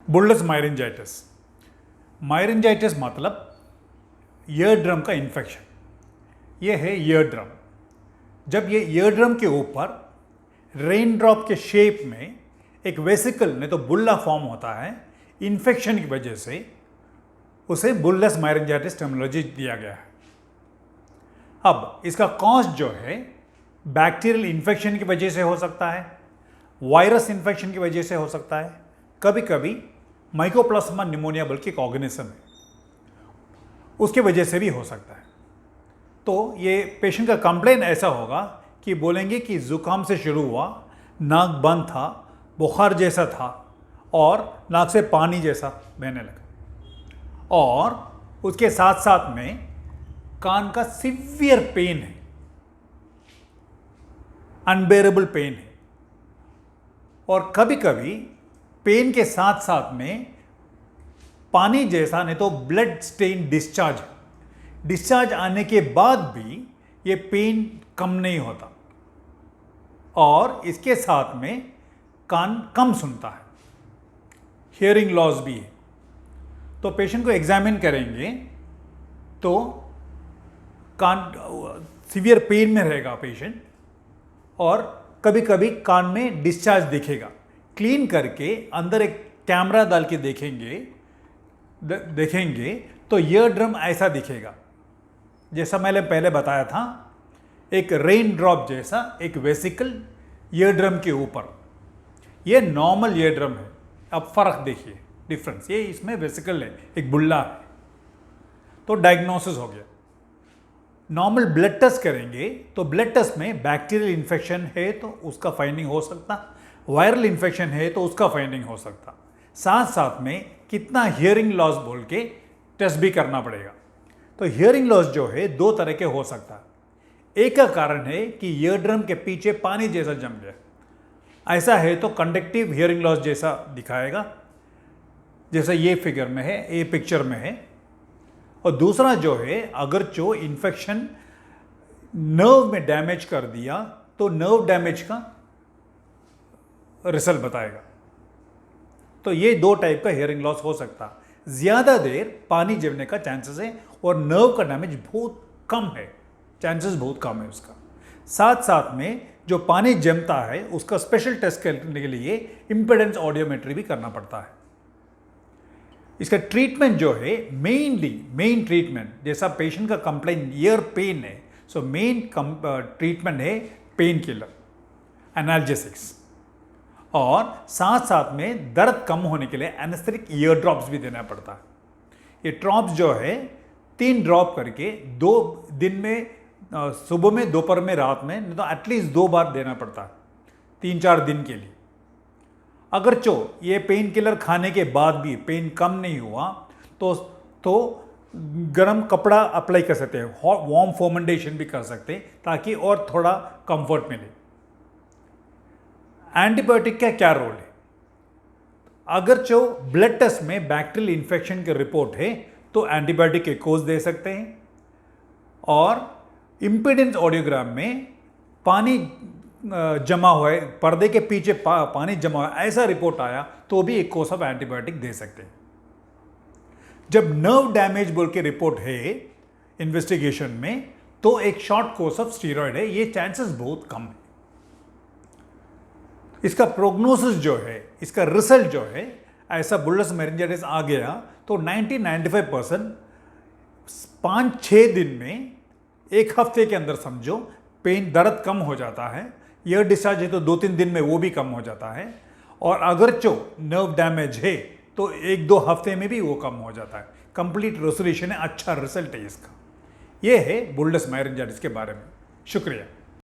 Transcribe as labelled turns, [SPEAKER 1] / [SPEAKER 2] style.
[SPEAKER 1] बुल्लस मायरिंजाइटिस। मायरिंजाइटिस मतलब ear drum का infection. ये है ईयर ड्रम। जब ये ईयर ड्रम के ऊपर रेन ड्रॉप के शेप में एक वेसिकल नहीं तो बुल्ला फॉर्म होता है, इन्फेक्शन की वजह से उसे बुल्लस मायरिंजाइटिस टर्मिनोलॉजी दिया गया है। अब इसका कॉज जो है बैक्टीरियल इन्फेक्शन की वजह से हो सकता है, वायरस इन्फेक्शन की वजह से हो सकता है, कभी कभी माइकोप्लाज्मा निमोनिया बल्कि एक ऑर्गेनिज्म है उसकी वजह से भी हो सकता है। तो ये पेशेंट का कंप्लेन ऐसा होगा कि बोलेंगे कि ज़ुकाम से शुरू हुआ, नाक बंद था, बुखार जैसा था और नाक से पानी जैसा बहने लगा, और उसके साथ साथ में कान का सिवियर पेन है, अनबेरेबल पेन है, और कभी कभी पेन के साथ साथ में पानी जैसा नहीं तो ब्लड स्टेन डिस्चार्ज आने के बाद भी ये पेन कम नहीं होता, और इसके साथ में कान कम सुनता है, हियरिंग लॉस भी है। तो पेशेंट को एग्जामिन करेंगे तो कान सीवियर पेन में रहेगा पेशेंट, और कभी कभी कान में डिस्चार्ज दिखेगा। क्लीन करके अंदर एक कैमरा डाल के देखेंगे तो ईयर ड्रम ऐसा दिखेगा जैसा मैंने पहले बताया था, एक रेन ड्रॉप जैसा एक वेसिकल ईयर ड्रम के ऊपर। ये नॉर्मल ईयर ड्रम है। अब फर्क देखिए, डिफरेंस। ये इसमें वेसिकल है, एक बुल्ला है। तो डायग्नोसिस हो गया। नॉर्मल ब्लड टेस्ट करेंगे तो ब्लड टेस्ट में बैक्टीरियल इन्फेक्शन है तो उसका फाइंडिंग हो सकता, वायरल इन्फेक्शन है तो उसका फाइंडिंग हो सकता। साथ साथ में कितना हियरिंग लॉस बोल के टेस्ट भी करना पड़ेगा। तो हियरिंग लॉस जो है दो तरह के हो सकता है। एक का कारण है कि ईयर ड्रम के पीछे पानी जैसा जम गया, ऐसा है तो कंडक्टिव हियरिंग लॉस जैसा दिखाएगा, जैसा ये फिगर में है, ये पिक्चर में है। और दूसरा जो है, अगर जो इन्फेक्शन नर्व में डैमेज कर दिया तो नर्व डैमेज का रिजल्ट बताएगा। तो ये दो टाइप का हियरिंग लॉस हो सकता। ज़्यादा देर पानी जमने का चांसेस है और नर्व का डैमेज बहुत कम है, चांसेस बहुत कम है उसका। साथ साथ में जो पानी जमता है उसका स्पेशल टेस्ट करने के लिए इम्पीडेंस ऑडियोमेट्री भी करना पड़ता है। इसका ट्रीटमेंट जो है मेन ट्रीटमेंट, जैसा पेशेंट का कंप्लेन ईयर पेन है, सो मेन ट्रीटमेंट है पेन किलर, एनाल्जेसिक्स, और साथ साथ में दर्द कम होने के लिए एनेस्थेटिक ईयर ड्रॉप्स भी देना पड़ता है। ये ड्रॉप्स जो है 3 ड्रॉप करके 2 दिन में, सुबह में, दोपहर में, रात में, नहीं तो एटलीस्ट 2 बार देना पड़ता है 3-4 दिन के लिए। अगर जो ये पेन किलर खाने के बाद भी पेन कम नहीं हुआ तो गर्म कपड़ा अप्लाई कर सकते हैं, वार्म फोमेंटेशन भी कर सकते हैं ताकि और थोड़ा कंफर्ट मिले। एंटीबायोटिक का क्या रोल है? अगर जो ब्लड टेस्ट में बैक्टीरियल इन्फेक्शन की रिपोर्ट है तो एंटीबायोटिक एक कोर्स दे सकते हैं, और इम्पीडेंस ऑडियोग्राम में पानी जमा हुआ है, पर्दे के पीछे पानी जमा हुआ है, ऐसा रिपोर्ट आया तो भी एक कोर्स ऑफ एंटीबायोटिक दे सकते हैं। जब नर्व डैमेज बोल के रिपोर्ट है इन्वेस्टिगेशन में तो एक शॉर्ट कोर्स ऑफ स्टीरॉयड है। ये चांसेस बहुत कम है। इसका प्रोग्नोसिस जो है, इसका रिजल्ट जो है, ऐसा बुल्लस मायरिंजाइटिस आ गया तो 90-95% 5-6 दिन में, 1 हफ्ते के अंदर समझो, पेन दर्द कम हो जाता है। ईयर डिस्चार्ज है तो 2-3 दिन में वो भी कम हो जाता है, और अगर जो नर्व डैमेज है तो 1-2 हफ्ते में भी वो कम हो जाता है। कंप्लीट रेजोल्यूशन है, अच्छा रिजल्ट है इसका। ये है बुल्लस मायरिंजाइटिस के बारे में। शुक्रिया।